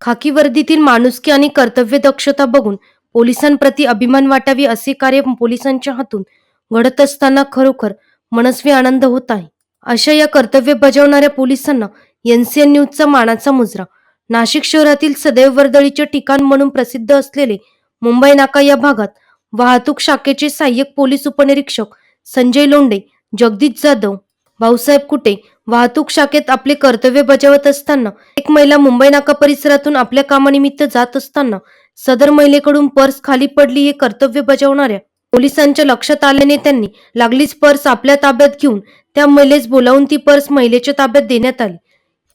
खाकी वर्दीतील माणुसकी आणि कर्तव्य दक्षता बघून पोलिसांप्रती अभिमान वाटावी असे कार्य पोलिसांच्या हातून घडत असताना खरोखर मनस्वी आनंद होत आहे. अशा या कर्तव्य बजावणाऱ्या पोलिसांना एनसीएन न्यूजचा मानाचा मुजरा. नाशिक शहरातील सदैव वर्दळीचे ठिकाण म्हणून प्रसिद्ध असलेले मुंबई नाका या भागात वाहतूक शाखेचे सहाय्यक पोलीस उपनिरीक्षक संजय लोंढे, जगदीश जाधव, भाऊसाहेब कुटे वाहतूक शाखेत आपले कर्तव्य बजावत असताना एक महिला मुंबई नाका परिसरातून आपल्या कामानिमित्त जात असताना सदर महिलेकडून पर्स खाली पडली हे कर्तव्य बजावणाऱ्या पोलिसांच्या लक्षात आल्याने त्यांनी लागलीच पर्स आपल्या ताब्यात घेऊन त्या महिलेस बोलावून ती पर्स महिलेच्या ताब्यात देण्यात आली.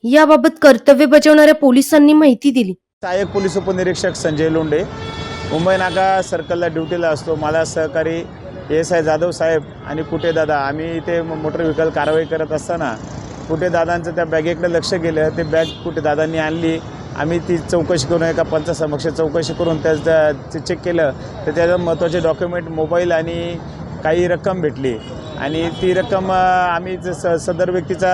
याबाबत कर्तव्य बजावणाऱ्या पोलिसांनी माहिती दिली. सहाय्यक पोलीस उपनिरीक्षक संजय लोंढे, मुंबई नाका सर्कलला ड्युटीला असतो. मला सहकारी ASI जाधव साहेब आणि कुटे दादा, आम्ही इथे मोटर व्हेकल कारवाई करत असताना कुटे दादांचं त्या बॅगेकडे लक्ष गेलं. ते बॅग कुटे दादांनी आणली. आम्ही ती चौकशी करून एका पंचासमक्ष चौकशी करून त्याचं चेक केलं तर त्याचं महत्त्वाचे डॉक्युमेंट, मोबाईल आणि काही रक्कम भेटली. आणि ती रक्कम आम्ही सदर व्यक्तीचा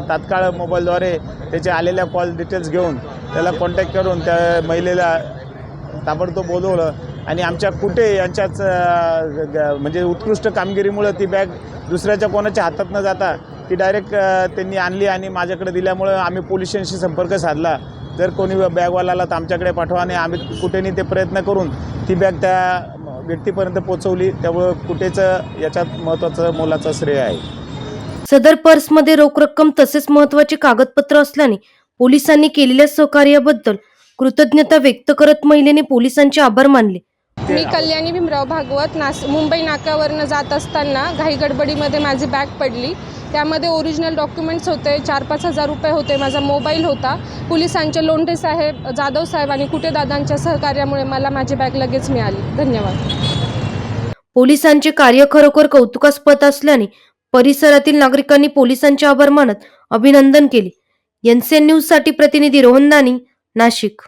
तात्काळ मोबाईलद्वारे त्याचे आलेल्या कॉल डिटेल्स घेऊन त्याला कॉन्टॅक्ट करून त्या महिलेला ताबडतोब बोलवलं. आणि आमच्या कुटे यांच्याच म्हणजे उत्कृष्ट कामगिरीमुळे ती बॅग दुसऱ्याच्या कोणाच्या हातात न जाता ती डायरेक्ट त्यांनी आणली आणि माझ्याकडे दिल्यामुळं आम्ही पोलिसांशी संपर्क साधला. जर कोणी बॅगवाल्याला तर आमच्याकडे पाठवा. आणि आम्ही कुटेनी ते प्रयत्न करून ती बॅग त्या व्यक्तीपर्यंत पोहोचवली. त्यामुळं कुटेचं याच्यात महत्त्वाचं मोलाचं श्रेय आहे. सदर पर्समध्ये रोख रक्कम तसेच महत्त्वाचे कागदपत्र असल्याने पोलिसांनी केलेल्या सहकार्याबद्दल कृतज्ञता व्यक्त करत महिलेने पोलिसांचे आभार मानले. मी कल्याणी भीमराव भागवत, मुंबई नाक्यावरनं जात असताना घाई गडबडीमध्ये माझी बॅग पडली. त्यामध्ये ओरिजिनल डॉक्युमेंट्स होते, 4-5 हजार रुपये होते, माझा मोबाईल होता. पोलिसांचे लोंढे साहेब, जाधव साहेब आणि कुटेदादांच्या सहकार्यामुळे मला माझी बॅग लगेच मिळाली. धन्यवाद. पोलिसांचे कार्य खरोखर कौतुकास्पद असल्याने परिसरातील नागरिकांनी पोलिसांचे आभार मानत अभिनंदन केले. एनसीएन न्यूज साठी प्रतिनिधी रोहन दानी, नाशिक.